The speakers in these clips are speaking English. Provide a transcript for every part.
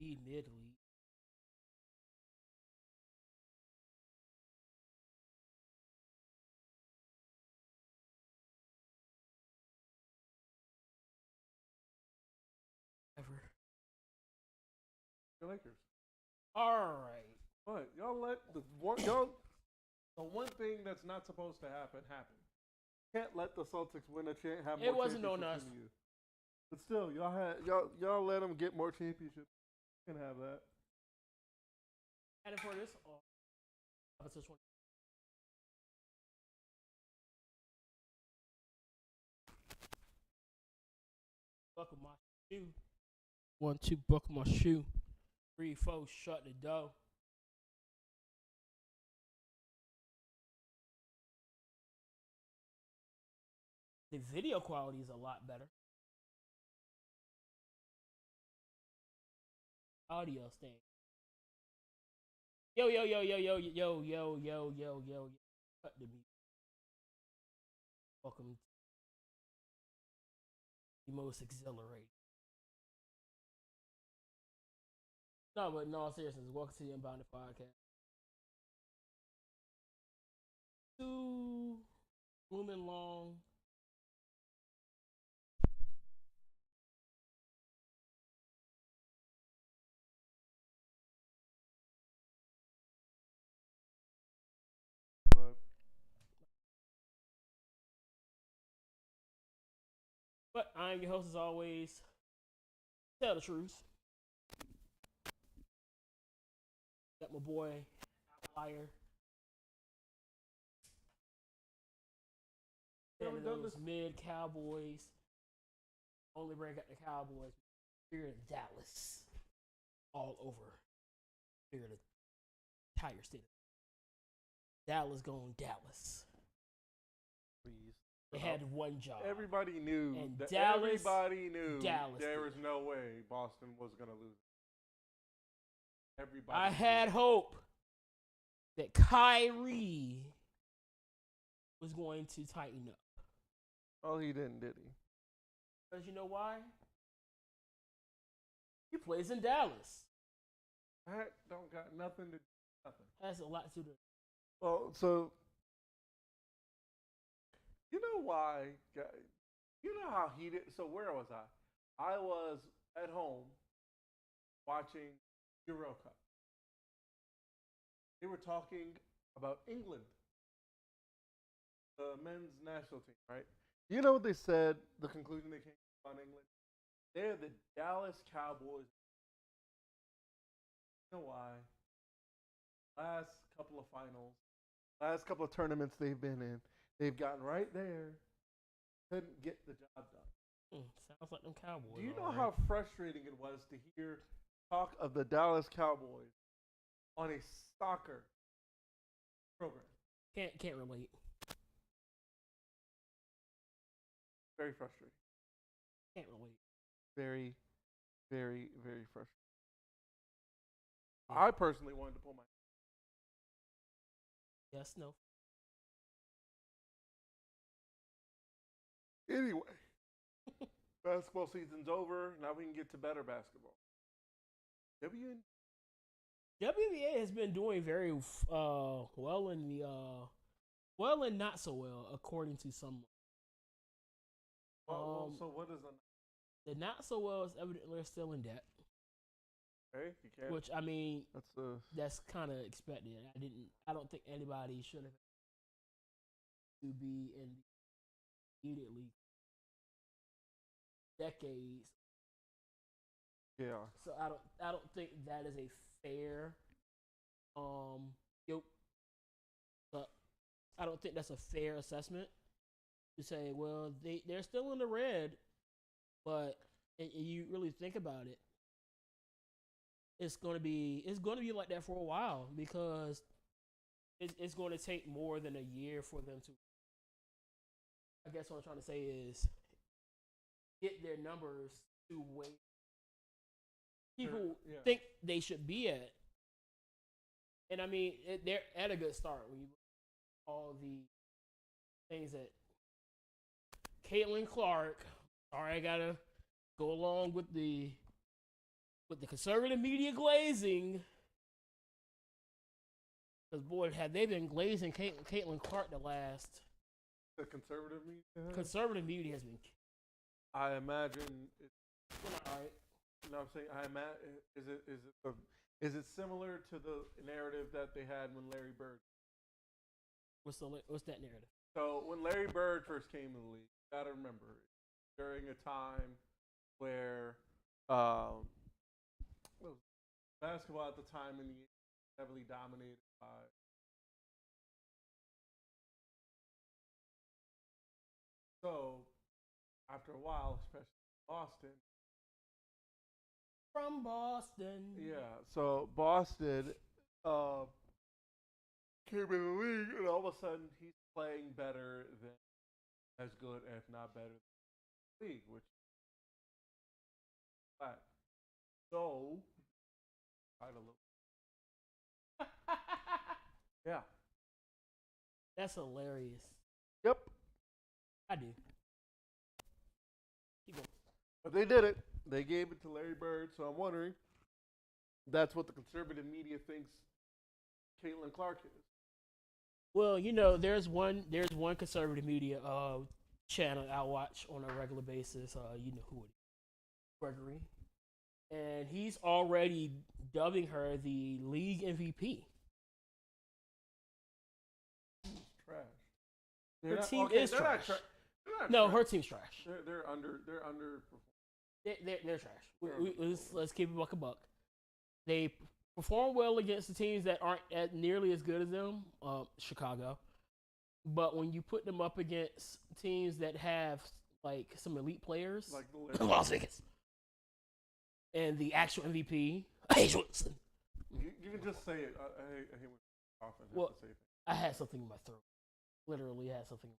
Immediately. Ever. The Lakers. All right. But y'all let the one y'all the one thing that's not supposed to happen happen. Can't let the Celtics win a have more It wasn't on championships us. than you. But still, y'all let them get more championships. You can have that. And for this, oh, that's this one. Buckle my shoe. 1, 2, buckle my shoe. 3, 4, shut the door. The video quality is a lot better. Audio thing. Yo, yo, yo, yo, yo, yo, yo, yo, yo, yo. Cut the music. Welcome to the most exhilarating. No, but in all seriousness, welcome to the Unbounded Podcast. 2 blooming long. But But I'm your host as always. Tell the truth. Got my boy, Outlier. And those mid Cowboys. Only break up the Cowboys. Here in Dallas. All over. Here in the entire state. Dallas going Dallas. please. They had one job. Everybody knew And that Dallas- everybody knew Dallas there did. was no way Boston was gonna lose. Everybody I knew. had hope that Kyrie was going to tighten up. Oh, he didn't, did he? Because you know why? He plays in Dallas. That don't got nothing to do with nothing. Has a lot to do. Well, so you know why? You know how heated. So where was I? I was at home watching Euro Cup. They were talking about England, the men's national team, right? You know what they said? The conclusion they came to on England. They're the Dallas Cowboys. You know why? Last couple of finals, last couple of tournaments they've been in, they've gotten right there, couldn't get the job done. Sounds like them Cowboys. Do you know how frustrating it was to hear talk of the Dallas Cowboys on a soccer program? Can't relate. Very frustrating. Can't relate. Very, very, very frustrating. I personally wanted to pull my. Yes, no. Anyway, basketball season's over. Now we can get to better basketball. WNBA has been doing very well in the well and not so well according to some. So what is the not so well is evidently they're still in debt. Hey, you can't. Which I mean, that's kind of expected. I don't think anybody should have to be in immediately decades. Yeah. So I don't think that is a fair yo. I don't think that's a fair assessment to say, well, they're still in the red, but you really think about it, it's gonna be like that for a while because it's going to take more than a year for them to. I guess what I'm trying to say is get their numbers to where people think they should be at. And I mean, they're at a good start when you all the things that Caitlin Clark. Sorry, I gotta go along with the with the conservative media glazing. Because, boy, had they been glazing Caitlin Clark the last. The conservative media? Conservative media has been. I imagine. All right. You know what I'm saying? I imagine. Is it similar to the narrative that they had when Larry Bird? What's that narrative? So when Larry Bird first came to the league, you gotta remember, during a time where basketball at the time in the heavily dominated by so after a while, especially Boston. From Boston. Yeah, so Boston came in the league, and all of a sudden he's playing better than as good, if not better, than the league, which is fact. So, fight a little. Yeah. That's hilarious. Yep. I do. Keep going. But they did it. They gave it to Larry Bird, so I'm wondering that's what the conservative media thinks Caitlin Clark is. Well, there's one conservative media channel I watch on a regular basis. You know who it is, Gregory, and he's already dubbing her the league MVP. Trash. Her team is trash. No, her team's trash. They're under. They're trash. Let's keep it buck a buck. They perform well against the teams that aren't nearly as good as them, Chicago. But when you put them up against teams that have like some elite players, like the Las Vegas, and the actual MVP, A'ja Wilson. You can just say it. I hate when often well, have to say things. I had something in my throat. Literally had something.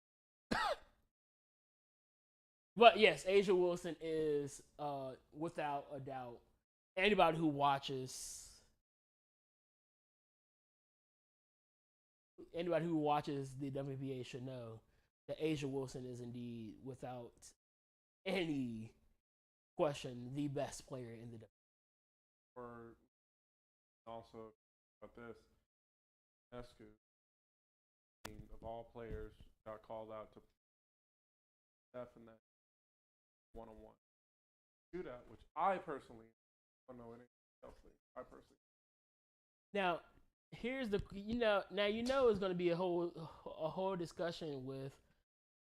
But yes, A'ja Wilson is without a doubt. Anybody who watches the WNBA should know that A'ja Wilson is indeed, without any question, the best player in the WNBA. Or also about this, Escu, of all players, got called out to Steph in that one-on-one shootout, which I personally don't know anything else. I personally. Now, here's the it's going to be a whole discussion with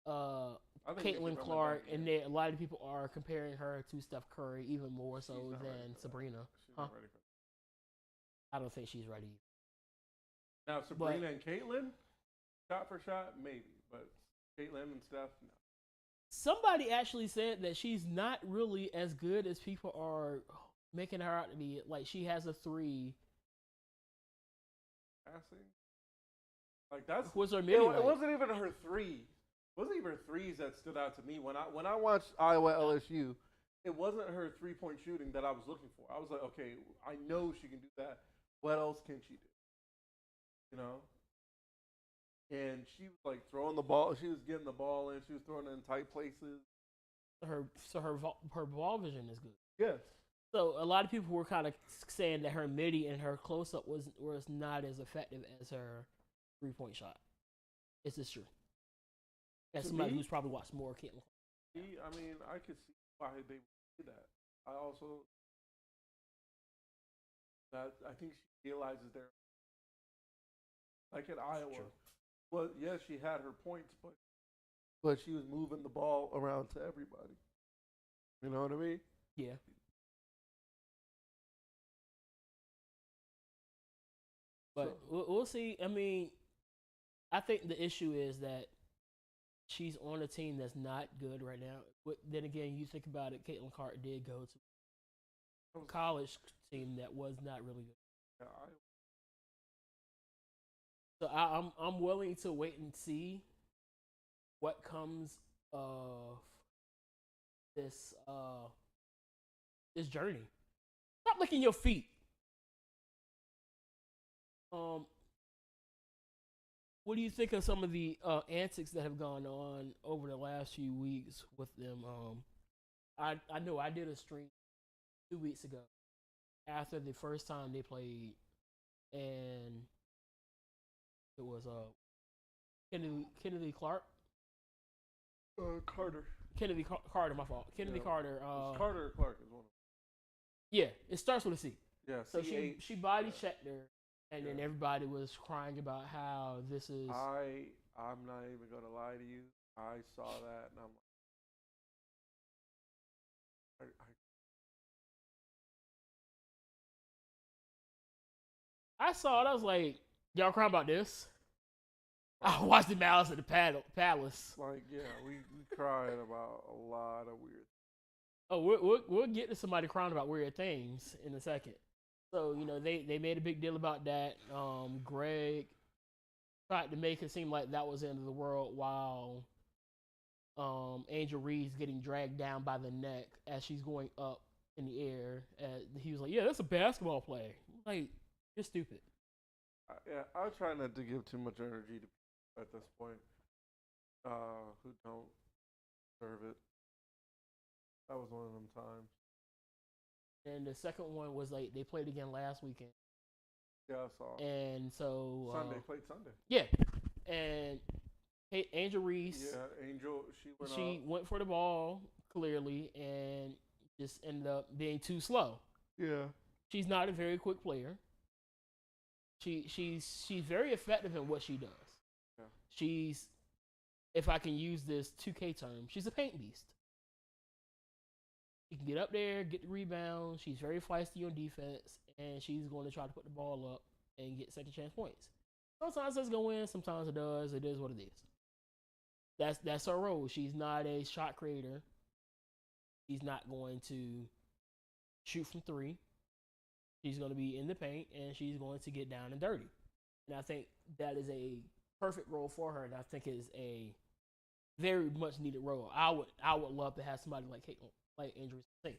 Caitlin Clark, and a lot of people are comparing her to Steph Curry even more so than Sabrina. She's not ready for that. I don't think she's ready. Now Sabrina and Caitlin, shot for shot, maybe, but Caitlin and Steph, no. Somebody actually said that she's not really as good as people are making her out to be. Like, she has a 3. Passing? Like, that's... What's her it wasn't even her 3. It wasn't even her 3s that stood out to me. When I watched Iowa LSU, it wasn't her 3-point shooting that I was looking for. I was like, okay, I know she can do that. What else can she do? You know? And she was like throwing the ball. She was getting the ball in. She was throwing it in tight places. Her ball vision is good. Yes. So a lot of people were kind of saying that her midi and her close up was not as effective as her 3-point shot. Is this true? As somebody who's probably watched more Caitlin. I mean, I could see why they would do that. I also I think she realizes they're like at Iowa. True. Well, yes, she had her points, but she was moving the ball around to everybody. You know what I mean? Yeah. But we'll see. I mean, I think the issue is that she's on a team that's not good right now. But then again, you think about it, Caitlin Clark did go to a college team that was not really good. Yeah, So I'm willing to wait and see what comes of this journey. Stop licking your feet. What do you think of some of the antics that have gone on over the last few weeks with them? I know I did a stream 2 weeks ago after the first time they played, and it was Kennedy Clark. Carter. Carter, my fault. Kennedy Carter. Carter or Clark is one of them. Yeah, it starts with a C. Yeah, So C8. she body checked her, and then everybody was crying about how this is. I'm not even gonna lie to you. I saw that and I'm like, I saw it. I was like, y'all crying about this? I watched the Malice at the Palace. like, yeah, we cried about a lot of weird. Oh, we'll get to somebody crying about weird things in a second. So they made a big deal about that. Greg tried to make it seem like that was the end of the world, while Angel Ree's getting dragged down by the neck as she's going up in the air. He was like, "Yeah, that's a basketball play." Like, you're stupid. Yeah, I try not to give too much energy to people at this point who don't deserve it. That was one of them times. And the second one was like they played again last weekend. Yeah, I saw. And so Sunday played Sunday. Yeah, and Angel Reese. Yeah, Angel. She went for the ball clearly and just ended up being too slow. Yeah. She's not a very quick player. She's very effective in what she does. Yeah. She's, if I can use this 2K term, she's a paint beast. She can get up there, get the rebound. She's very feisty on defense, and she's going to try to put the ball up and get second chance points. Sometimes it doesn't go in, sometimes it does. It is what it is. That's her role. She's not a shot creator. She's not going to shoot from three. She's going to be in the paint, and she's going to get down and dirty. And I think that is a perfect role for her, and I think it is a very much needed role. I would love to have somebody like Caitlin, like Andrew Singh.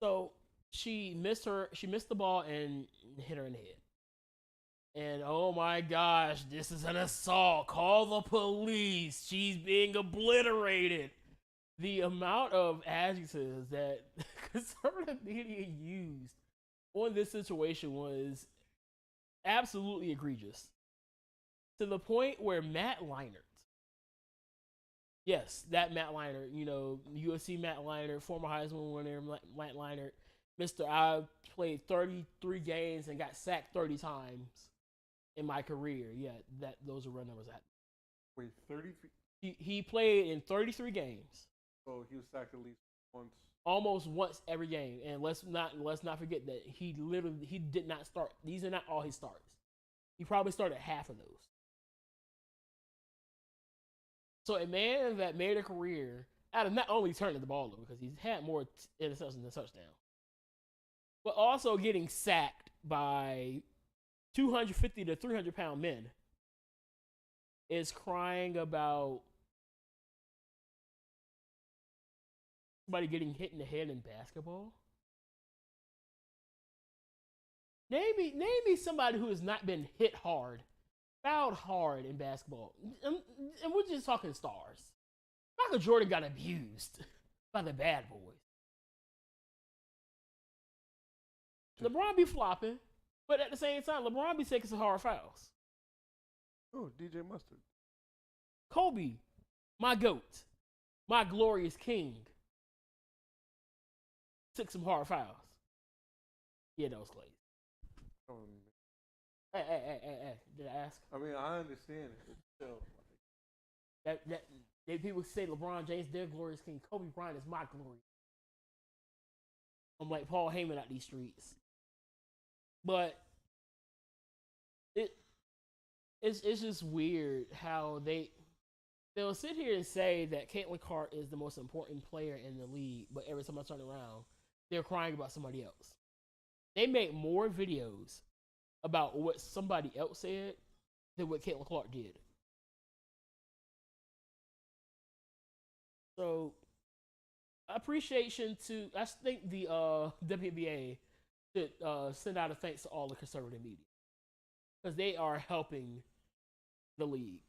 So she missed the ball and hit her in the head. And oh my gosh, this is an assault. Call the police. She's being obliterated. The amount of adjectives that conservative media used on this situation was absolutely egregious. To the point where Matt Leinart, yes, that Matt Leinart, UFC Matt Leinart, former Heisman winner Matt Leinart, I played 33 games and got sacked 30 times in my career. Yeah, those are real numbers. Wait, 33? He played in 33 games. So he was sacked at least once. Almost once every game, and let's not forget that he did not start. These are not all his starts. He probably started half of those. So a man that made a career out of not only turning the ball over, because he's had more interceptions than touchdowns, but also getting sacked by 250 to 300 pound men, is crying about somebody getting hit in the head in basketball. Name me somebody who has not been hit hard, fouled hard in basketball. And we're just talking stars. Michael Jordan got abused by the bad boys. LeBron be flopping, but at the same time, LeBron be taking some hard fouls. Oh, DJ Mustard. Kobe, my GOAT, my glorious king, took some hard fouls. Yeah, that was Clay. Hey, did I ask? I mean, I understand it. Still, that people say LeBron James, their glorious king. Kobe Bryant is my glory. I'm like Paul Heyman out these streets. But it's just weird how they'll sit here and say that Caitlin Clark is the most important player in the league, but every time I turn around, they're crying about somebody else. They make more videos about what somebody else said than what Caitlin Clark did. So, appreciation to, I think the WNBA should send out a thanks to all the conservative media, because they are helping the league,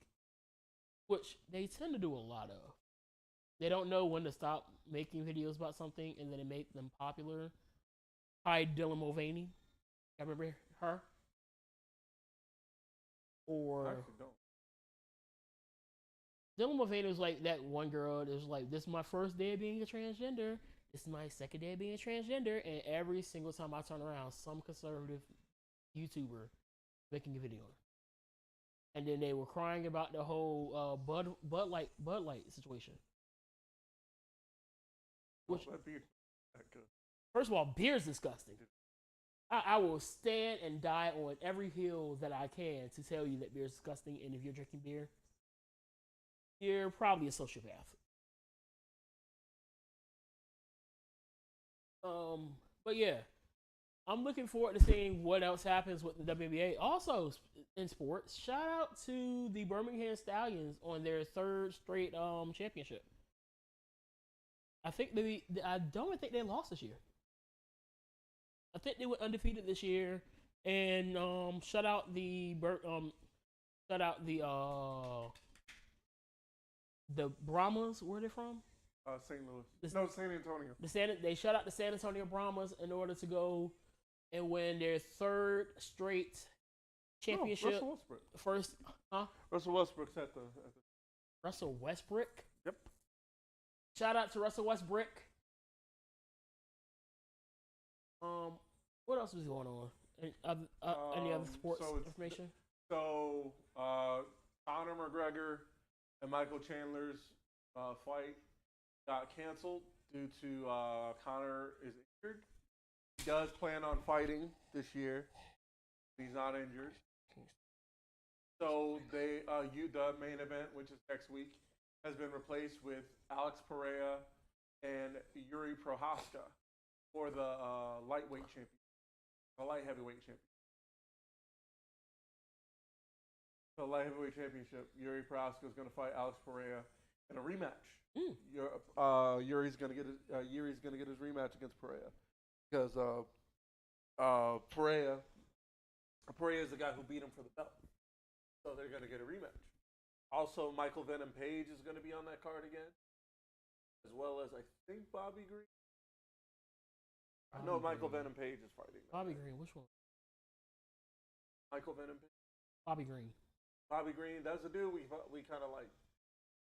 which they tend to do a lot of. They don't know when to stop making videos about something and then it make them popular. Probably Dylan Mulvaney. I remember her. I Or actually don't. Dylan Mulvaney was like that one girl that was like, "This is my first day of being a transgender. This is my second day of being a transgender." And every single time I turn around, some conservative YouTuber making a video. And then they were crying about the whole Bud Light situation. Which, That beer that good. first of all, beer is disgusting. I will stand and die on every hill that I can to tell you that beer is disgusting. And if you're drinking beer, you're probably a sociopath. But yeah, I'm looking forward to seeing what else happens with the WNBA. Also, in sports, shout out to the Birmingham Stallions on their third straight championship. I don't think they lost this year. I think they were undefeated this year. And shout out the Brahmas. Where are they from? St. Louis. No, San Antonio. They shut out the San Antonio Brahmas in order to go and win their third straight championship. Russell Westbrook. First, Russell Westbrook's at the. Russell Westbrook. Yep. Shout out to Russell Westbrook. What else was going on? Any other sports information? So, Conor McGregor and Michael Chandler's fight got canceled due to Conor is injured. He does plan on fighting this year. He's not injured. So the main event, which is next week, has been replaced with Alex Pereira and Yuri Prohaska for the lightweight champion, the light heavyweight champion. The light heavyweight championship, Yuri Prohaska is going to fight Alex Pereira in a rematch. Yuri's going to get his rematch against Pereira because Pereira is the guy who beat him for the belt, so they're going to get a rematch. Also, Michael Venom Page is going to be on that card again, as well as I think Bobby Green. I know Michael Venom Page is fighting. Bobby Green, which one? Michael Venom Page. Bobby Green. Bobby Green, that's the dude we kind of like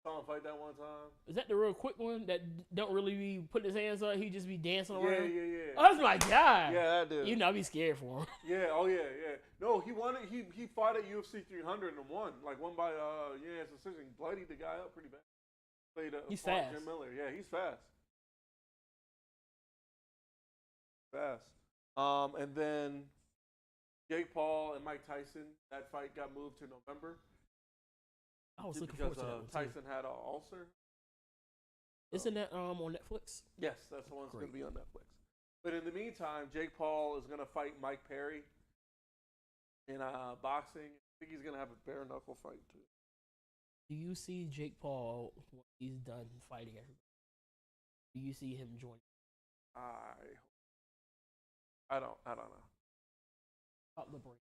saw him fight that one time. Is that the real quick one that don't really be putting his hands up? He just be dancing around. Yeah. Oh, that's my guy. Yeah, that dude. You know, I be scared for him. Yeah. Oh yeah. No, he won it. He fought at UFC 300 and won. Like won by decision. Bloodied the guy up pretty bad. Played he's fast. Jim Miller. Yeah, he's fast. And then Jake Paul and Mike Tyson. That fight got moved to November. I was looking forward to that one too. Tyson had an ulcer. Isn't that on Netflix? Yes, that's the one that's going to be on Netflix. But in the meantime, Jake Paul is going to fight Mike Perry in boxing. I think he's going to have a bare knuckle fight too. Do you see Jake Paul when he's done fighting everybody? Do you see him join? I don't know. About Liberation.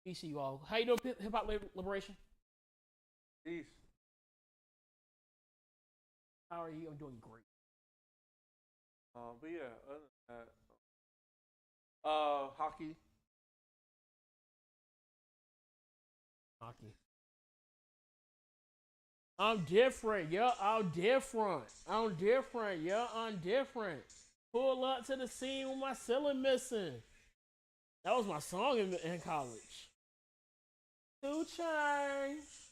Peace to you all. How you doing, Hip Hop Liberation? Peace. How are you? I'm doing great. But yeah, other than that, hockey. I'm different, yo. I'm different. Pull up to the scene with my ceiling missing. That was my song in college. 2 Chainz.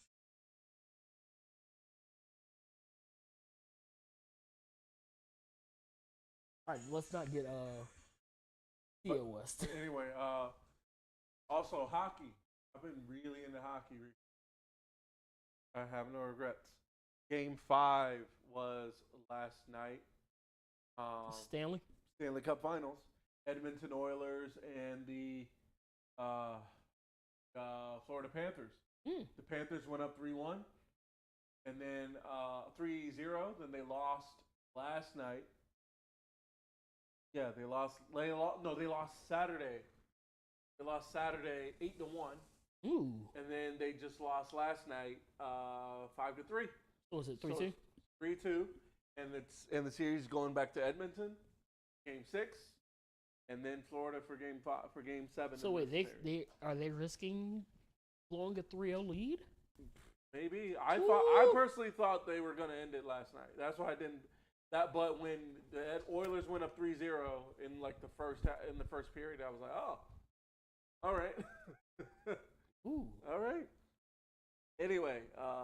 All right, let's not get Tia West. Anyway, also hockey. I've been really into hockey recently. I have no regrets. Game 5 was last night. Stanley Cup Finals. Edmonton Oilers and the Florida Panthers. The Panthers went up 3-1, and then 3-0. Then they lost last night. Yeah, they lost. They lost Saturday. They lost Saturday 8-1. Ooh. And then they just lost last night 5-3. What was it, 3-2? 3-2, and the series going back to Edmonton. Game 6, and then Florida for Game 5 for Game 7. So wait, they are they risking blowing a 3-0 lead? Maybe I personally thought they were gonna end it last night. That's why I didn't. But when the Oilers went up 3-0 in like the first period, I was like, oh, all right, Ooh. all right. Anyway,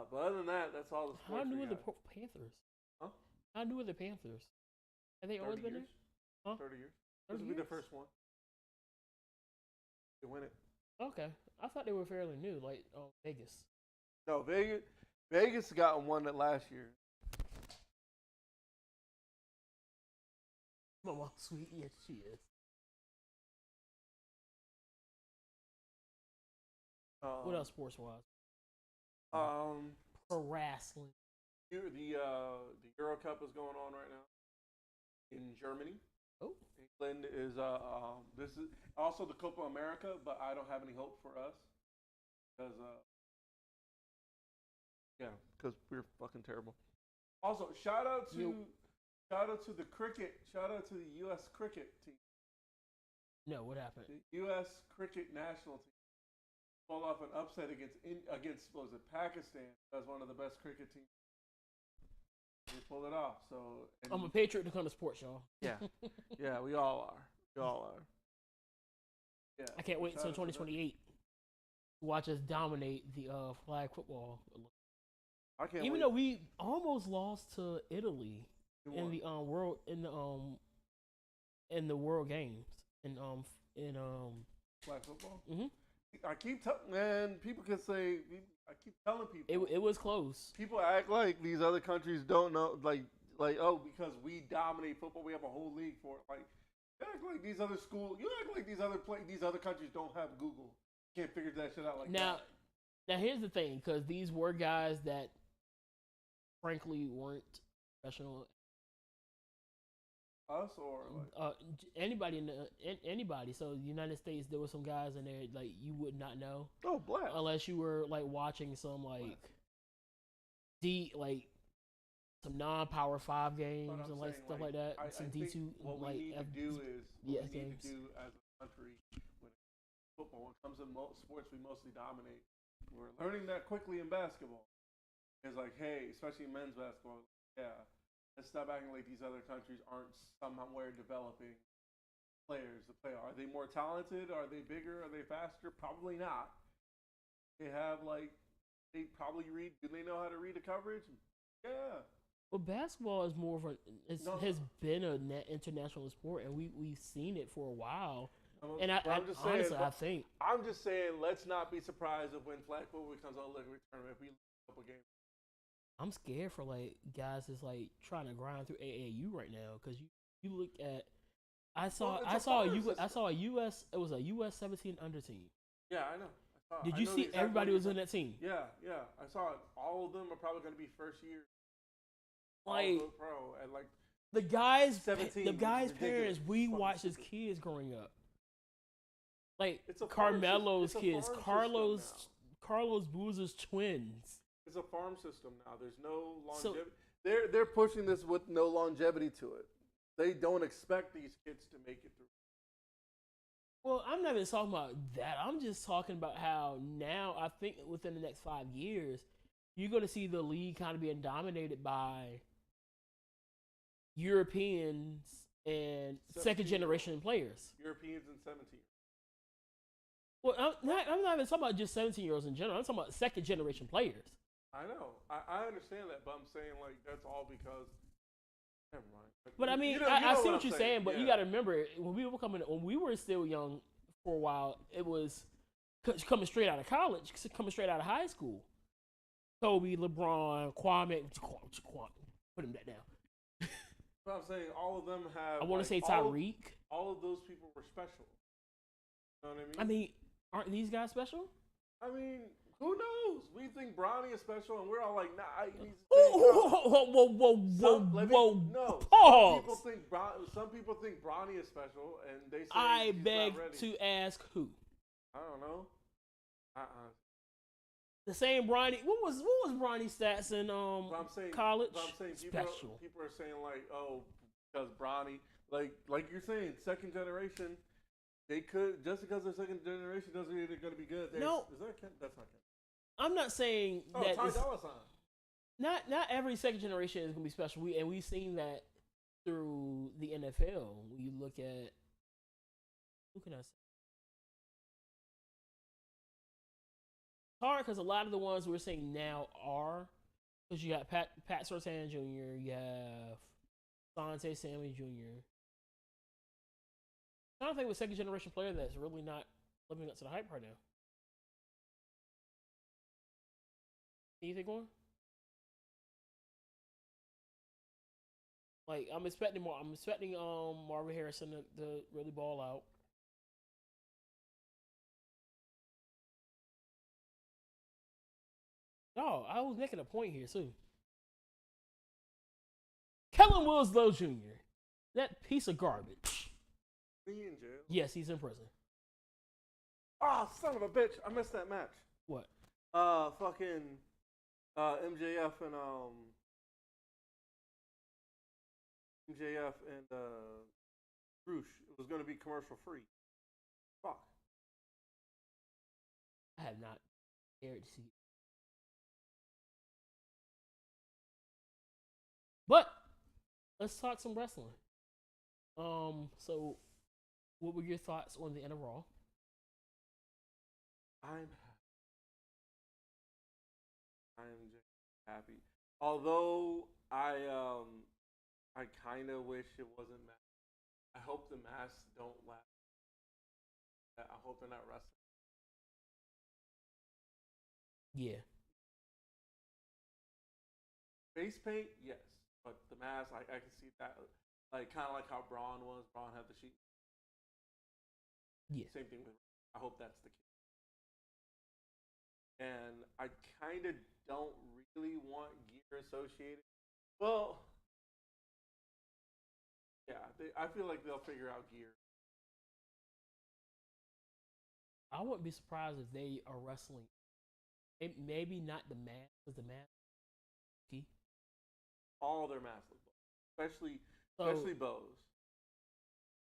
but other than that, that's all the sports. How new we are the got. Panthers? Huh? How new are the Panthers? Have they always been years. there? Huh? 30 years. 30 This will be the years? first one. They win it. Okay, I thought they were fairly new, like Vegas. No, Vegas got one last year. Mama, sweet, yes, she is. What else sports wise? Pro wrestling. The Euro Cup is going on right now in Germany. Oh, England is this is also the Copa America, but I don't have any hope for us because because we're fucking terrible. Also, shout out to the cricket. Shout out to the U.S. cricket team. no, what happened? The U.S. cricket national team pulled off an upset against what was it, Pakistan? That's one of the best cricket teams. They pulled it off. So I'm a patriot to come to sports, y'all. yeah, yeah, we all are. We all are. Yeah. I can't wait until 2028 to watch us dominate the flag football. I can't Even wait. though we almost lost to Italy Who in won? the world in the World Games in Flag football. Mhm. I keep telling people can say. I keep telling people. It was close. People act like these other countries don't know, like oh, because we dominate football, we have a whole league for it. Like, you act like these other these other countries don't have Google. Can't figure that shit out like Now that. here's the thing, because these were guys that frankly weren't professional. Us or like Anybody anybody. So the United States, there were some guys in there like you would not know black. unless you were like watching some like some non-power 5 games and like stuff like that. Some D2 what like we need to do is yeah, what we need games. to do as a country when football, when it comes to sports we mostly dominate. We're learning that quickly in basketball. It's like, hey, especially in men's basketball, yeah, let's stop acting like these other countries aren't somewhere developing players to play. Are they more talented? Are they bigger? Are they faster? Probably not. They have they probably read. Do they know how to read the coverage? Yeah. Well, basketball is more of has been an international sport, and we've seen it for a while. And I'm just saying, let's not be surprised if when flag football becomes a Olympic tournament, if we lose a couple games. I'm scared for like guys that's like trying to grind through AAU right now, because you look at I saw a US, it was a US 17 under team. Yeah, I know. Did you see everybody was in that team? Yeah, I saw it. All of them are probably going to be first year. Like pro and like the guys 17. The guys' parents, we watched as kids growing up. Like Carmelo's kids, Carlos Boozer's twins. It's a farm system now. There's no longevity. They're pushing this with no longevity to it. They don't expect these kids to make it through. Well, I'm not even talking about that. I'm just talking about how now I think within the next 5 years, you're going to see the league kind of being dominated by Europeans and second generation players. Europeans and 17. Well, I'm not even talking about just 17-year-olds in general. I'm talking about second generation players. I know. I understand that, but I'm saying like that's all because. Never mind. But I mean, I see what you're saying, but you got to remember when we were still young for a while, it was coming straight out of college, coming straight out of high school. Kobe, LeBron, Kwame, put him that down. But I'm saying all of them have. I want to say Tyreek. All of those people were special. You know what I mean, aren't these guys special? I mean, who knows? We think Bronny is special, and we're all like, nah. Whoa. No. Pause. Some people think Bronny is special, and they say I he's beg not ready. to ask who. I don't know. The same Bronny. What was Bronny's stats in college? But I'm saying special. People are saying like, oh, because Bronny like you're saying, second generation. They could just because they're second generation doesn't mean they're going to be good. No, is that Ken? That's not Ken. I'm not saying Oh, that Ty it's, Dolla Sign. not every second generation is gonna be special. We've seen that through the NFL. When you look at who can I say? It's hard because a lot of the ones we're seeing now are because you got Pat Surtain Jr., you have Sante Sammy Jr. I don't think with second generation player that's really not living up to the hype right now. Anything going? Like I'm expecting more. I'm expecting Marvin Harrison to really ball out. Oh, I was making a point here too. Kellen Winslow Jr. That piece of garbage. He in jail. Yes, he's in prison. Oh, son of a bitch! I missed that match. What? Fucking MJF and Roosh. It was gonna be commercial free. Fuck. I have not cared to see it. But let's talk some wrestling. So what were your thoughts on the end of Raw? I'm just happy. Although I kind of wish it wasn't. I hope the masks don't last. I hope they're not wrestling. Yeah. Face paint, yes, but the mask, I can see that. Like kind of like how Braun was. Braun had the sheet. Yeah. Same thing with. I hope that's the case. And I kind of don't really want gear associated. Well, yeah, I feel like they'll figure out gear. I wouldn't be surprised if they are wrestling. Maybe not the mask, because the mask is key. All their masks, especially bows.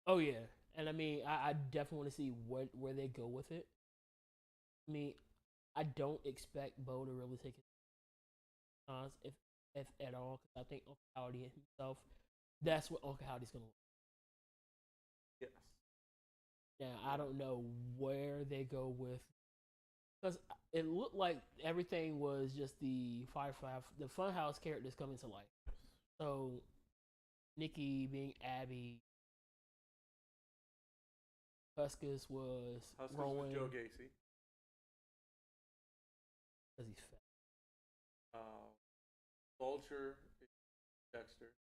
Oh yeah, and I mean, I definitely want to see where they go with it. I mean, I don't expect Bo to really take it if at all, because I think Uncle Howdy himself, that's what Uncle Howdy's gonna look. Yes. Now I don't know where they go with, because it looked like everything was just the the Funhouse characters coming to life. So Nikki being Abby, Huskus was Rowan. Joe Gacy. Because he's fat. Vulture is Dexter.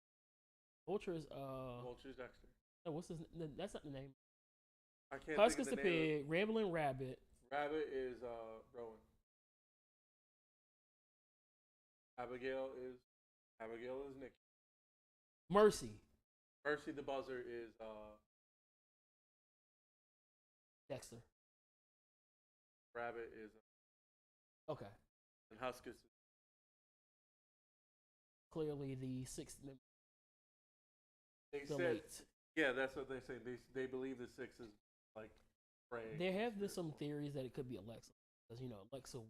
Vulture's Vulture's Dexter. no, what's his? That's not the name. I can't. Huskus think the of the name pig, Rambling Rabbit. Rabbit is Rowan. Abigail is Nikki. Mercy. Mercy the Buzzer is Dexter. Rabbit is Okay. and Huskus. Clearly the sixth member. They The said, late. yeah, that's what they say. They believe the six is like Ray. There have been some theories that it could be Alexa, because Alexa, don't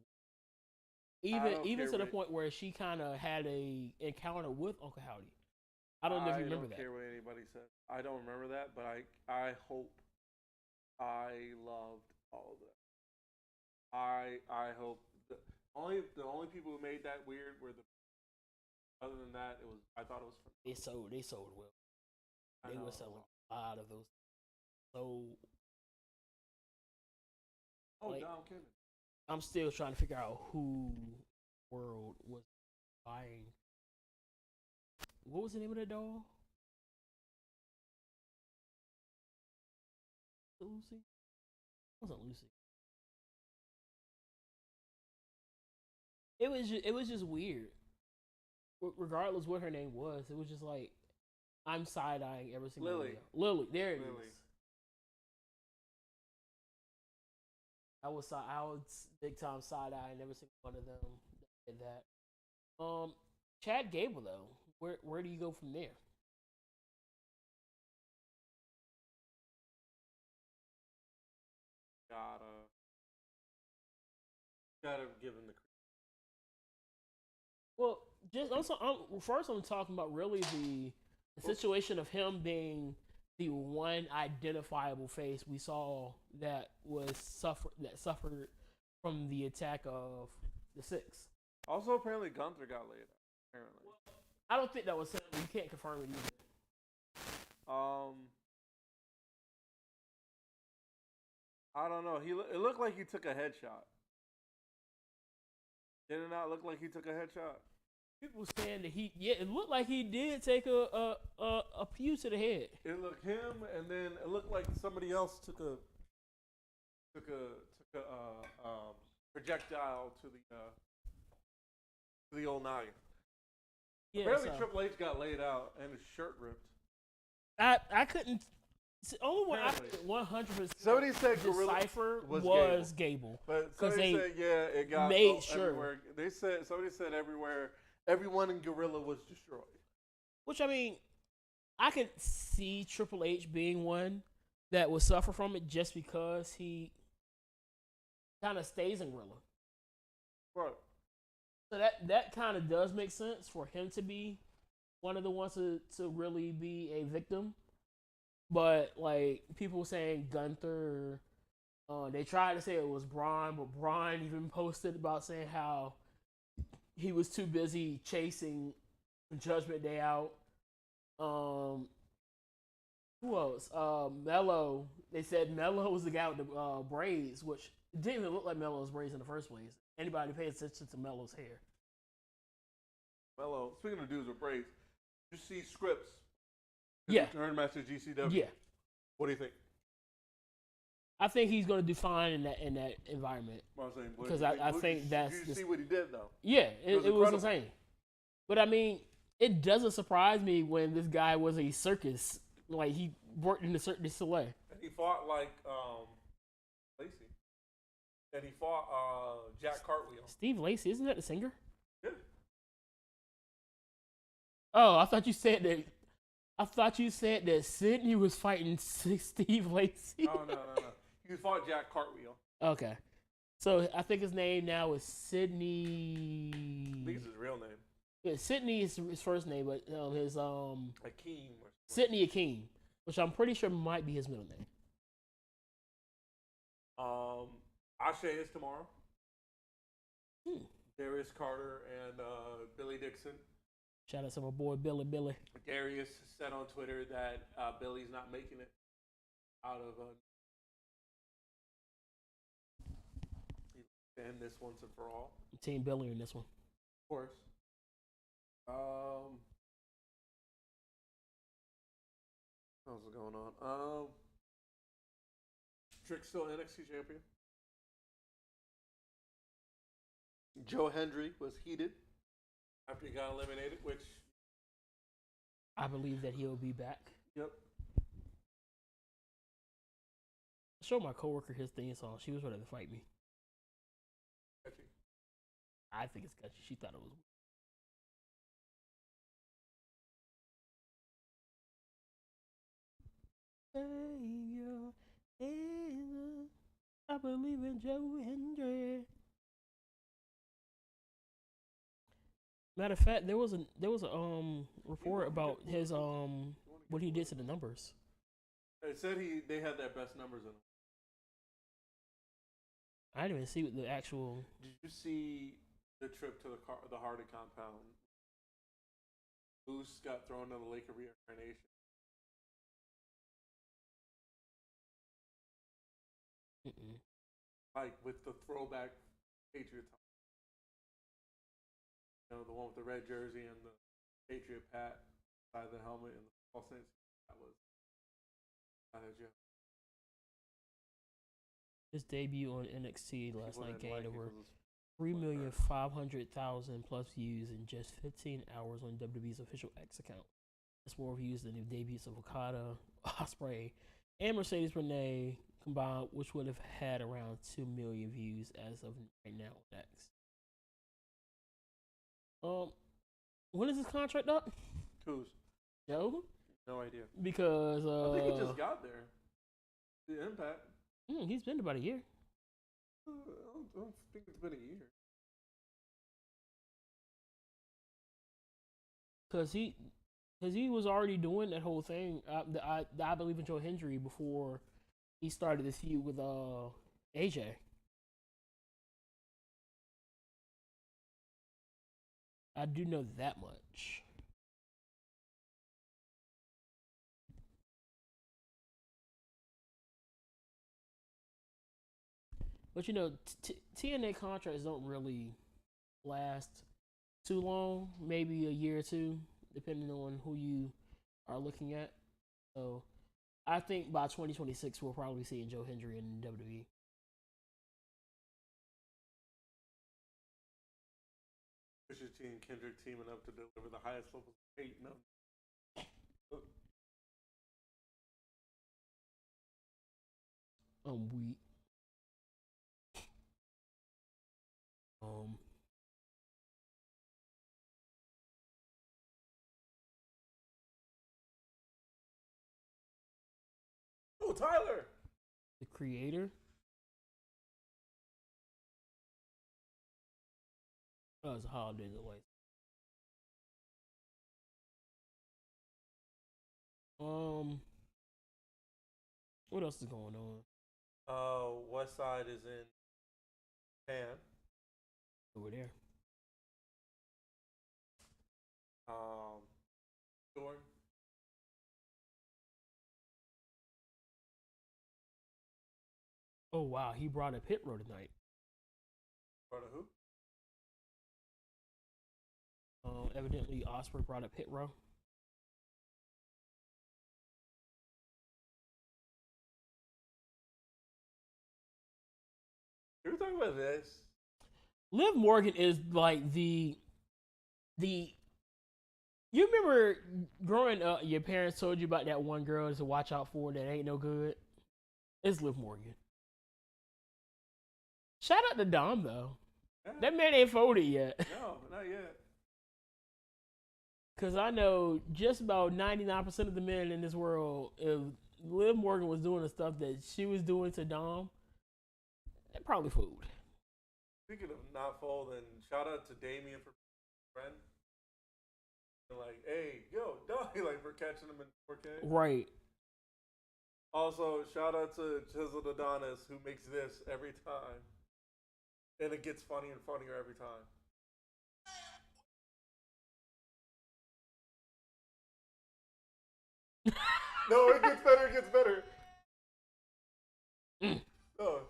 even care to the what- point where she kind of had a encounter with Uncle Howdy. I don't know if you remember that. I don't care what anybody says. I don't remember that, but I hope. I loved all of that. I hope the only people who made that weird were the. Other than that, I thought it was fun. They sold well. They were selling a lot of those. So like, Don Kevin. I'm still trying to figure out who World was buying. What was the name of the doll? Lucy? It wasn't Lucy. It was just weird. Regardless what her name was, it was just like I'm side eyeing every single Lily. video. Lily, there it Lily. is. I was big time side eyeing every single one of them that did that. Chad Gable though, where do you go from there? gotta give him the. Well, just also, first I'm talking about really the situation of him being the one identifiable face we saw that suffered from the attack of the Six. Also, apparently Gunther got laid out. Apparently, I don't think that was him. You can't confirm it either. I don't know. It looked like he took a headshot. Did it not look like he took a headshot? People saying that it looked like he did take a pew to the head. It looked him, and then it looked like somebody else took a projectile to the old noggin. Yeah, apparently Triple H got laid out and his shirt ripped. I couldn't. The only one I could 100% somebody said decipher was Gable. But somebody said, yeah, it got made sure. Everywhere. Somebody said everywhere, everyone in Gorilla was destroyed. Which, I mean, I could see Triple H being one that would suffer from it just because he kind of stays in Gorilla. Right. So that kind of does make sense for him to be one of the ones to really be a victim. But, like, people saying Gunther, they tried to say it was Braun, but Braun even posted about saying how he was too busy chasing Judgment Day out. Who else? Mello. They said Mello was the guy with the braids, which didn't even look like Mello's braids in the first place. Anybody pay attention to Mello's hair? Mello, speaking of dudes with braids, you see Scripps. Yeah. Return match to GCW. Yeah. What do you think? I think he's going to do fine in that environment. Because I think that's. Did you see what he did though? Yeah, it was insane. But I mean, it doesn't surprise me when this guy was a circus. Like he worked in the Cirque du Soleil. And he fought like Lacey. And he fought Jack Cartwheel. Steve Lacey, isn't that the singer? Yeah. Oh, I thought you said that Sydney was fighting Steve Lacey. No. He fought Jack Cartwheel. Okay. So I think his name now is Sydney. I think it's his real name. Yeah, Sydney is his first name, but his Akeem. Sydney Akeem, which I'm pretty sure might be his middle name. Ashe is tomorrow. Darius Carter and Billy Dixon. Shout out to my boy Billy. Darius said on Twitter that Billy's not making it out of end this once and for all. Team Billy in this one. Of course. What's going on? Trick's still NXT champion. Joe Hendry was heated after he got eliminated, which I believe that he'll be back. Yep. I showed my coworker his theme song. She was ready to fight me. Catchy. I think it's catchy. She thought it was. Savior, I believe in Joe Hendry. Matter of fact, there was a report about his what he did to the numbers. It said they had their best numbers in them. I didn't even see what the actual. Did you see the trip to the Hardy compound? Moose got thrown to the Lake of Reincarnation. Like with the throwback Patriot top. You know, the one with the red jersey and the Patriot hat by the helmet and the false sense. That was not a joke. His debut on NXT last night gained over 3,500,000 plus views in just 15 hours on WWE's official X account. That's more views than the debuts of Okada, Ospreay, and Mercedes Renee combined, which would have had around 2 million views as of right now on X. When is his contract up? Whose? Joe? No idea. Because I think he just got there. The Impact. He's been about a year. I don't think it's been a year. Cause he was already doing that whole thing. I believe in Joe Hendry before he started this feud with AJ. I do know that much. But you know, TNA contracts don't really last too long. Maybe a year or two, depending on who you are looking at. So I think by 2026 we'll probably see Joe Hendry in WWE. Pusha T and Kendrick teaming up to deliver the highest levels of hate. No. We um Oh, Tyler. the creator. Oh, it's a holiday away. What else is going on West Side is in Japan. over there? Jordan. Oh wow, he brought up Hit Row tonight. Part of who? Evidently Osprey brought up Hit Row. You were talking about this. Liv Morgan is like the. You remember growing up, your parents told you about that one girl to watch out for that ain't no good. It's Liv Morgan. Shout out to Dom though. Yeah. That man ain't folded yet. No, not yet. Cause I know just about 99% of the men in this world, if Liv Morgan was doing the stuff that she was doing to Dom, they probably fooled. Speaking of not folding, shout out to Damien for friend. Like, hey, yo, dog, like for catching him in 4K. Right. Also, shout out to Chiseled Adonis who makes this every time, and it gets funnier and funnier every time. No, it gets better. It gets better. Oh.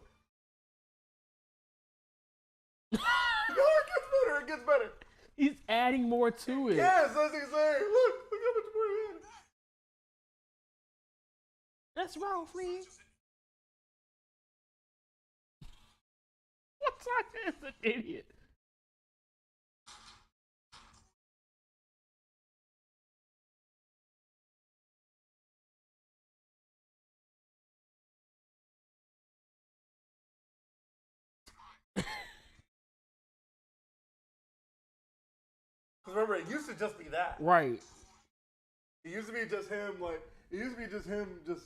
No, it gets better. It gets better. He's adding more to it. Yes, that's what he's saying. Look how much more he added. That's wrong, friend. What's like this? An idiot. Because remember, it used to just be that. Right. It used to be just him, like, it used to be just him just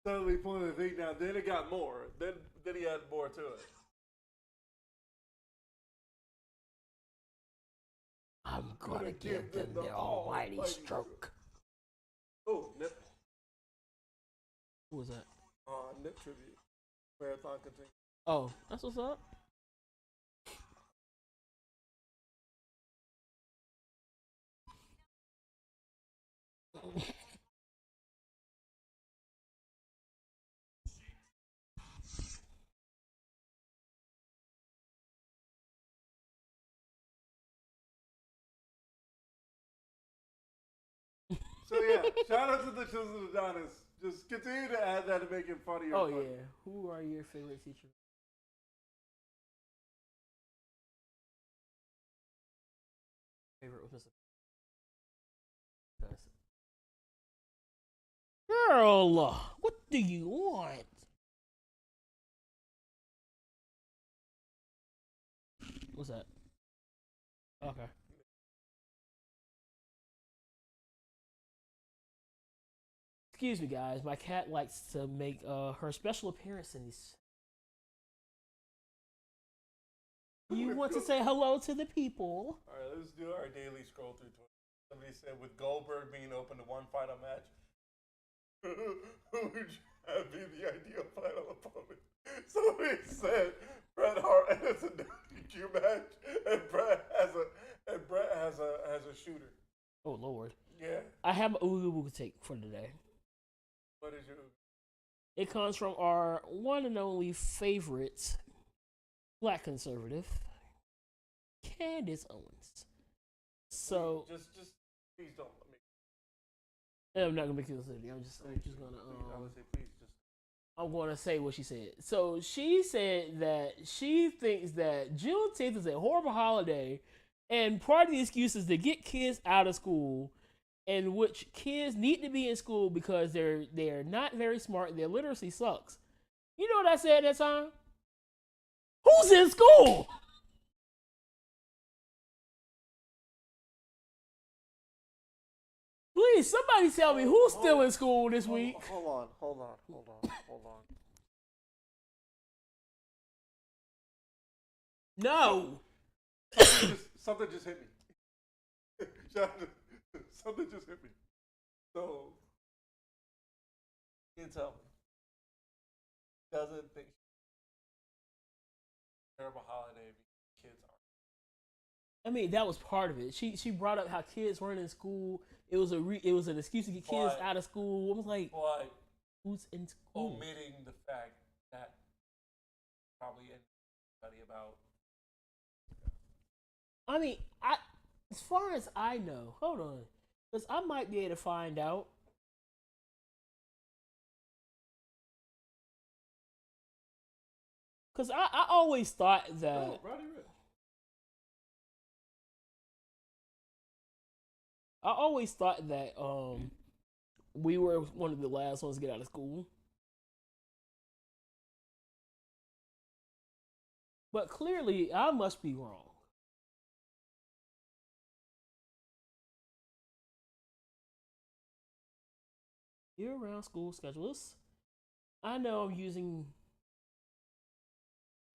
suddenly pulling the thing down. Then it got more. Then he had more to it. I'm gonna give them the almighty stroke. Oh, Nip. Who was that? Nip tribute. Marathon continues. Oh, that's what's up. So yeah, shout out to the Chiseled Adonis. Just continue to add that to make it funnier. Oh yeah. Who are your favorite teachers? Favorite with Mr. Girl, what do you want? What's that? Okay. Excuse me, guys. My cat likes to make her special appearance in these. You want to say hello to the people? All right, let's do our daily scroll through Twitter. Somebody said with Goldberg being open to one final match, who would have be the ideal final opponent? Somebody said Bret Hart has a WQ match, and Bret has a shooter. Oh Lord. Yeah. I have an ooga booga take for today. What is your? It comes from our one and only favorite black conservative, Candace Owens. So just please don't let me. I'm not gonna make you listen. I'm just gonna I would say please just. I'm gonna say what she said. So she said that she thinks that Juneteenth is a horrible holiday, and part of the excuse is to get kids out of school, in which kids need to be in school because they're not very smart. Their literacy sucks. You know what I said at that time? Who's in school? Please, somebody tell me who's still in school this week. Hold on. No. Something just hit me. Something just hit me. So, you can tell me. Doesn't think terrible holiday because kids aren't. I mean, that was part of it. She brought up how kids weren't in school. It was an excuse to get kids out of school. I was like, who's in school? Omitting the fact that probably anybody about. I mean, as far as I know, hold on, because I might be able to find out. Because I always thought that. No, Roddy Rich. I always thought that we were one of the last ones to get out of school. But clearly, I must be wrong. Year-round school schedules. I know I'm using.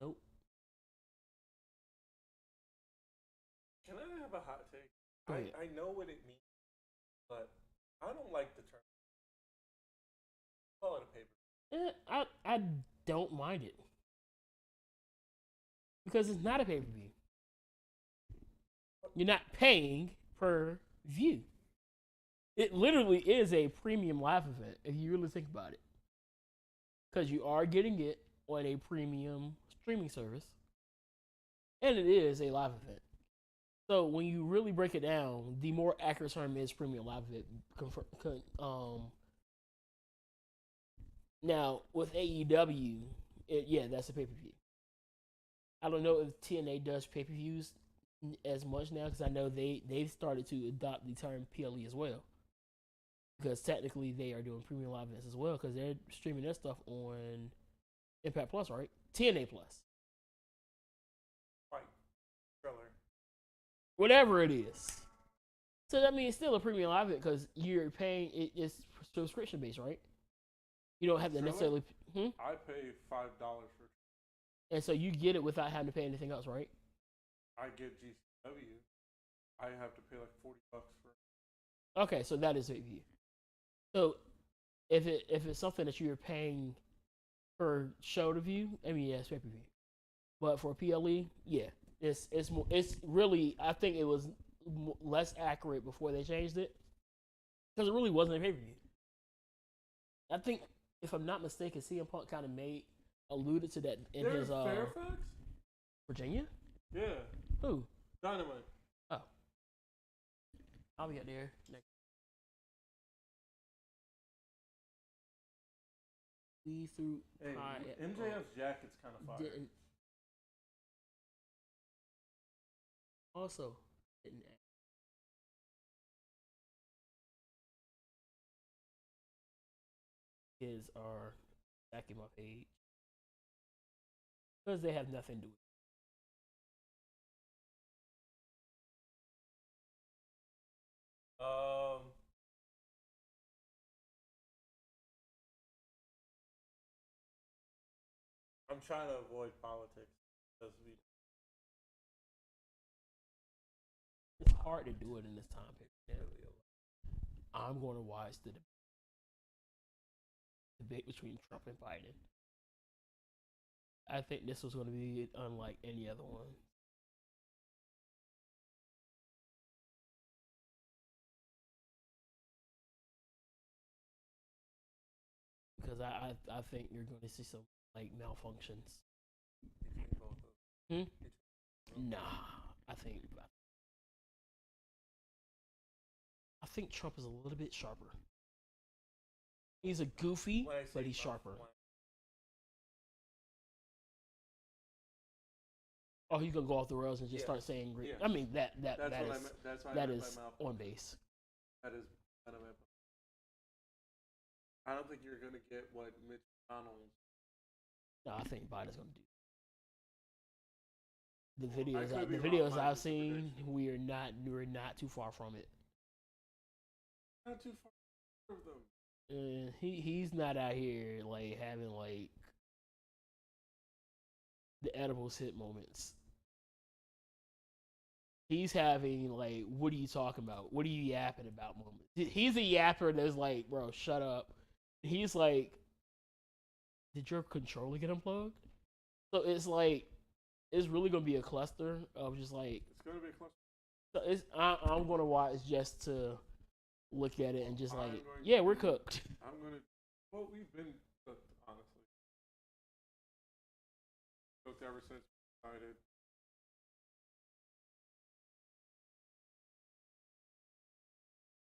Nope. Can I have a hot take? Go ahead. I know what it means, but I don't like the term. Call it a paper. I don't mind it because it's not a pay-per-view. You're not paying per view. It literally is a premium live event if you really think about it, because you are getting it on a premium streaming service, and it is a live event. So when you really break it down, the more accurate term is premium live event. Now with AEW, that's a pay per view. I don't know if TNA does pay per views as much now because I know they've started to adopt the term PLE as well. Because technically they are doing premium live events as well because they're streaming their stuff on Impact Plus, right? TNA Plus. Right. Trailer. Whatever it is. So that means it's still a premium live event because you're paying it's subscription based, right? You don't have to necessarily. I pay $5 for. And so you get it without having to pay anything else, right? I get GCW. I have to pay like $40 for. Okay, so that is pay per view. So if it's something that you're paying per show to view, I mean, yeah, it's pay per view. But for PLE, yeah, it's really, I think it was less accurate before they changed it because it really wasn't a pay per view. I think, if I'm not mistaken, CM Punk kind of alluded to that in his Fairfax, Virginia. Yeah. Who? Dynamite. Oh, I'll be out there next. We threw. Hey, MJF's jacket's kind of fire. Also, didn't. Kids are backing my page because they have nothing to do with it. I'm trying to avoid politics because we. It's hard to do it in this time period. I'm going to watch the debate between Trump and Biden. I think this was going to be unlike any other one. Because I think you're going to see some like malfunctions. Hmm? Nah, I think Trump is a little bit sharper. He's a goofy, but he's sharper. Oh, he's gonna go off the rails and just start saying great. I mean that is on base. That is kind of. I don't think you're gonna get what Mitch McConnell. No, I think Biden's gonna do. The videos I've seen, we're not too far from it. Not too far from them. He's not out here like having like the edibles hit moments. He's having like, what are you talking about? What are you yapping about moments? He's a yapper that's like, bro, shut up. He's like, did your controller get unplugged? So it's like, it's really gonna be a cluster of just like. It's gonna be a cluster. So I'm gonna watch just to look at it and just like, yeah, we're cooked. I'm gonna. Well, we've been cooked, honestly. Cooked ever since we started.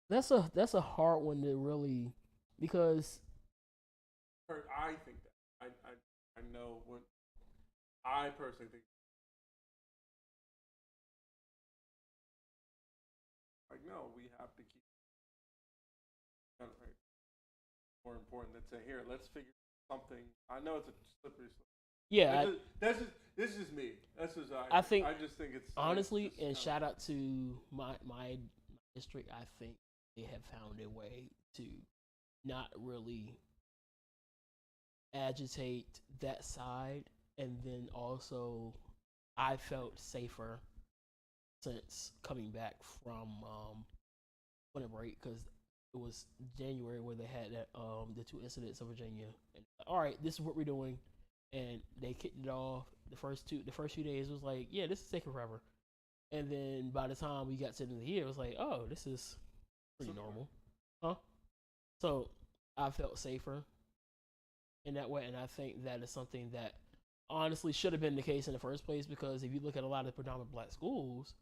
That's a hard one to really, because I think that I know what I personally think. Like, no, we have to keep more important than say, here, let's figure something. I know it's a slippery slope. Yeah, this is just me. That's just I think. I just think it's honestly, and shout out to my district. I think they have found a way to not really agitate that side, and then also I felt safer since coming back from winter break, because it was January where they had that the two incidents in Virginia. And all right, this is what we're doing, and they kicked it off. The first few days was like, yeah, this is taking forever, and then by the time we got to the end of the year, it was like, oh, this is pretty normal, huh? So I felt safer in that way, and I think that is something that honestly should have been the case in the first place, because if you look at a lot of predominant black schools,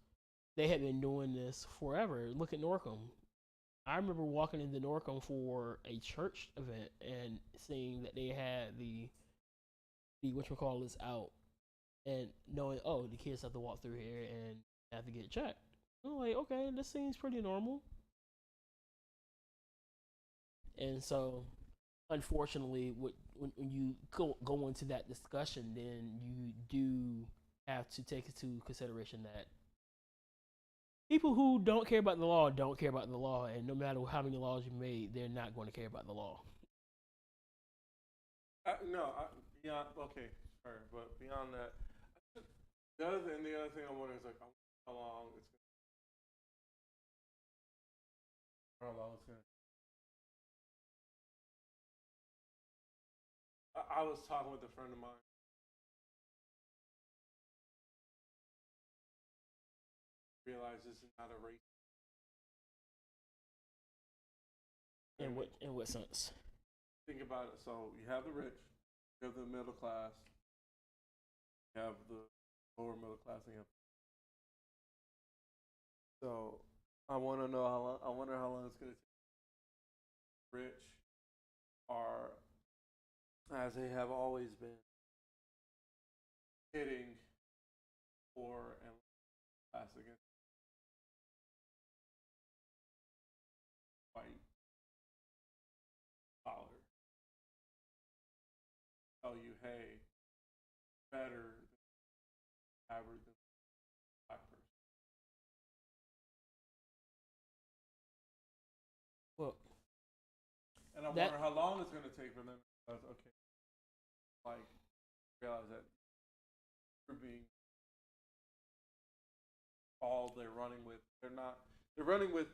they had been doing this forever. Look at Norcom. I remember walking into Norcom for a church event and seeing that they had the whatchamacallits out, and knowing, oh, the kids have to walk through here and have to get checked. I'm like, okay, this seems pretty normal. And so, unfortunately, when you go into that discussion, then you do have to take into consideration that people who don't care about the law don't care about the law, and no matter how many laws you made, they're not going to care about the law. No, beyond okay, sure, but beyond that, the other thing I'm wondering is like how long it's gonna. I was talking with a friend of mine. Realize this is not a race. In what sense? Think about it. So you have the rich, you have the middle class, you have the lower middle class, and you have. So I want to know how long. I wonder how long it's gonna take. Rich are, as they have always been, hitting poor and class against white collar. Tell you, hey, better than average than black person. Well, And I wonder how long it's going to take for them. Okay, like realize that you're being all they're running with. They're not. They're running with.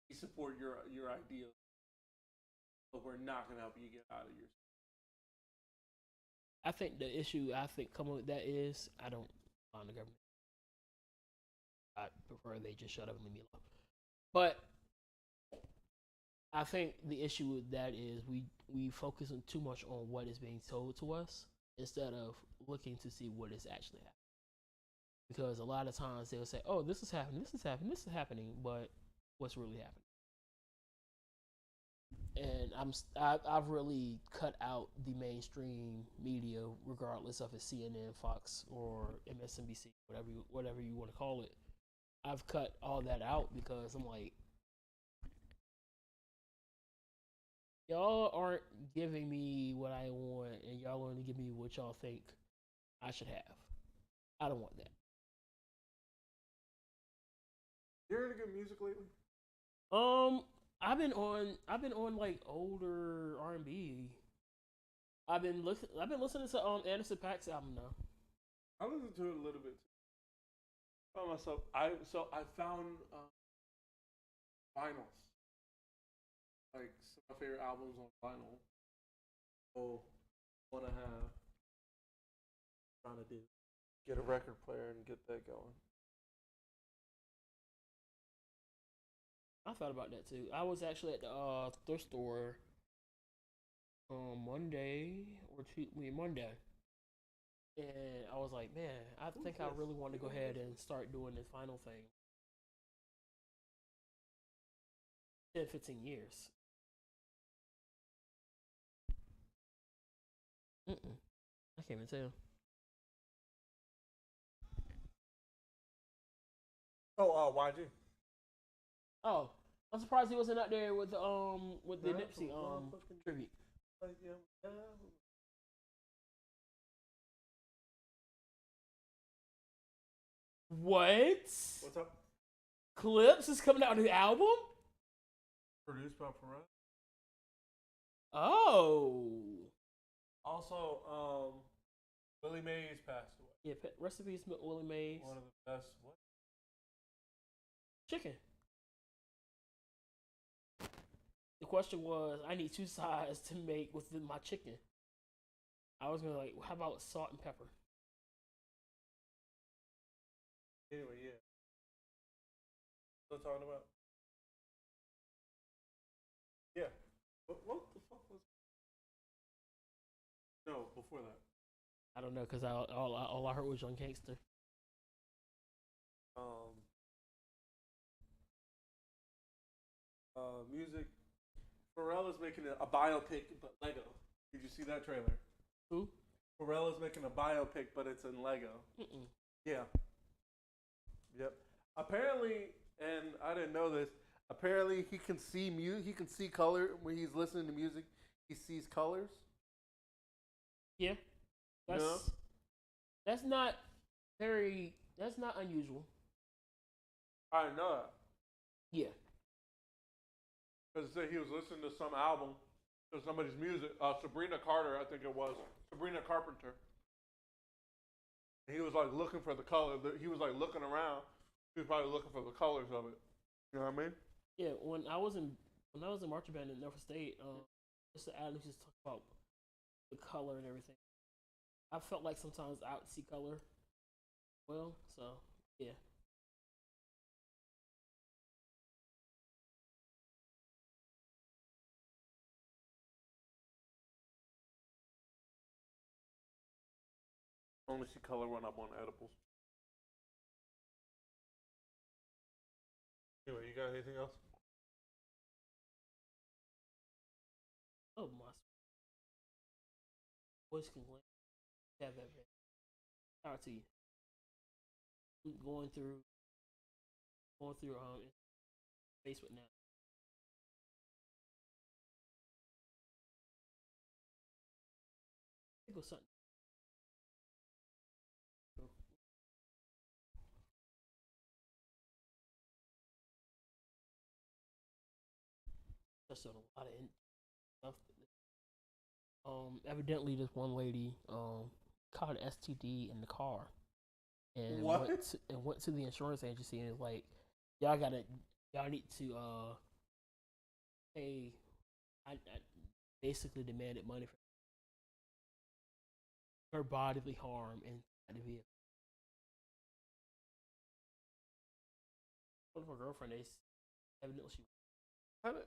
We support your idea, but we're not going to help you get out of your. I think the issue coming with that is I don't mind the government. I prefer they just shut up and leave me alone. But I think the issue with that is we focus on too much on what is being told to us instead of looking to see what is actually happening. Because a lot of times they'll say, "Oh, this is happening, this is happening, this is happening," but what's really happening? And I've really cut out the mainstream media, regardless of it's CNN, Fox, or MSNBC, whatever you want to call it. I've cut all that out because I'm like, y'all aren't giving me what I want, and y'all only give me what y'all think I should have. I don't want that. You heard any good music lately? I've been on like older R&B. I've been listening to Anderson .Paak's album now. I listened to it a little bit. By myself, I found vinyls, like some of my favorite albums on vinyl. So what I have, trying to do, get a record player and get that going. I thought about that too. I was actually at the thrift store Monday Monday, and I was like, man, I think I really want to go ahead and start doing this final thing. 10, 15 years. I can't even tell. Oh, YG. Oh, I'm surprised he wasn't out there with the Nipsey tribute. What? What's up? Clips is coming out with the album? Produced by Pharrell. Oh. Also, Willie Mays passed away. Yeah, rest in peace, Willie Mays. One of the best. What? Chicken. The question was, I need 2 sides to make with my chicken. I was gonna like, how about salt and pepper? Anyway, yeah. Still talking about? Yeah. What the fuck was? No, before that. I don't know, because all I heard was Young Gangster. Music. Pharrell is making a biopic, but Lego. Did you see that trailer? Who? Pharrell is making a biopic, but it's in Lego. Yeah. Yep. Apparently, and I didn't know this. Apparently, he can see He can see color when he's listening to music. He sees colors. Yeah. That's not unusual. I didn't know that. Yeah. Because he was listening to some album, to somebody's music. Sabrina Carter, I think it was. Sabrina Carpenter. And he was like looking for the color. He was like looking around. He was probably looking for the colors of it. You know what I mean? Yeah. When I was in marching band in Norfolk State, Mr. Adams just talked about the color and everything. I felt like sometimes I would see color. Well, so yeah. Only see color when I'm on edibles. Anyway, you got anything else? Oh my voice can have that. Shout out to you. I'm going through Facebook now. I think it was something. Touched on a lot of stuff. Evidently, this one lady caught an STD in the car and What? went to the insurance agency and was like, y'all need to pay. I basically demanded money for her bodily harm inside the vehicle. One of her girlfriend, they evidently she. How did,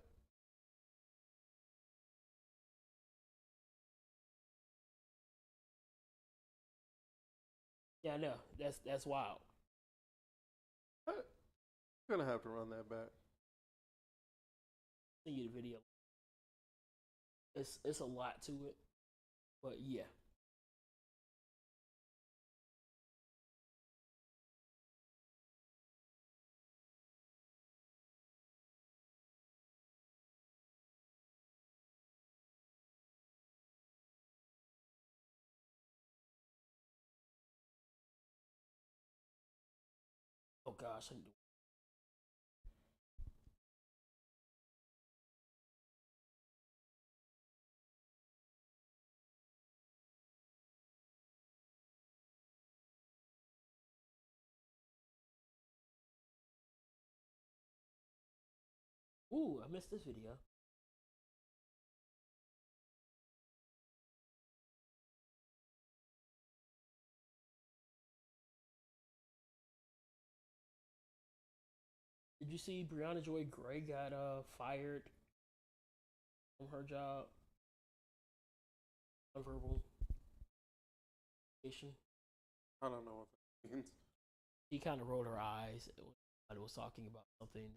Yeah, I know. That's wild. I'm gonna have to run that back. Send you the video. It's a lot to it, but yeah. Oh gosh, I need to. Ooh, I missed this video. Did you see Brianna Joy Gray got fired from her job? Unverbal communication. I don't know what that means. She kind of rolled her eyes when somebody was talking about something.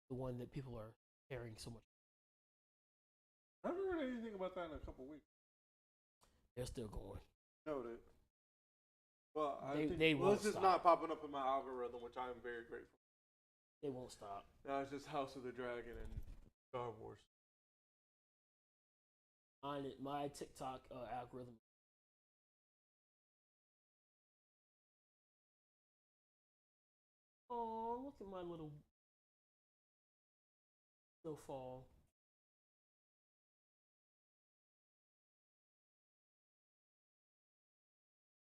The one that people are caring so much. I haven't heard anything about that in a couple weeks. They're still going. Noted. Well, I think they won't it's just stop. not popping up in my algorithm, which I'm very grateful. They won't stop. Now it's just House of the Dragon and Star Wars. My TikTok algorithm. Oh, look at my little fall.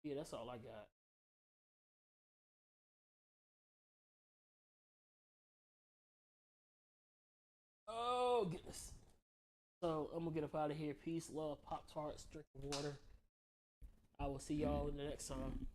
Yeah, that's all I got. Oh goodness. So I'm gonna get up out of here. Peace, love, Pop Tarts, drink water. I will see y'all in the next time.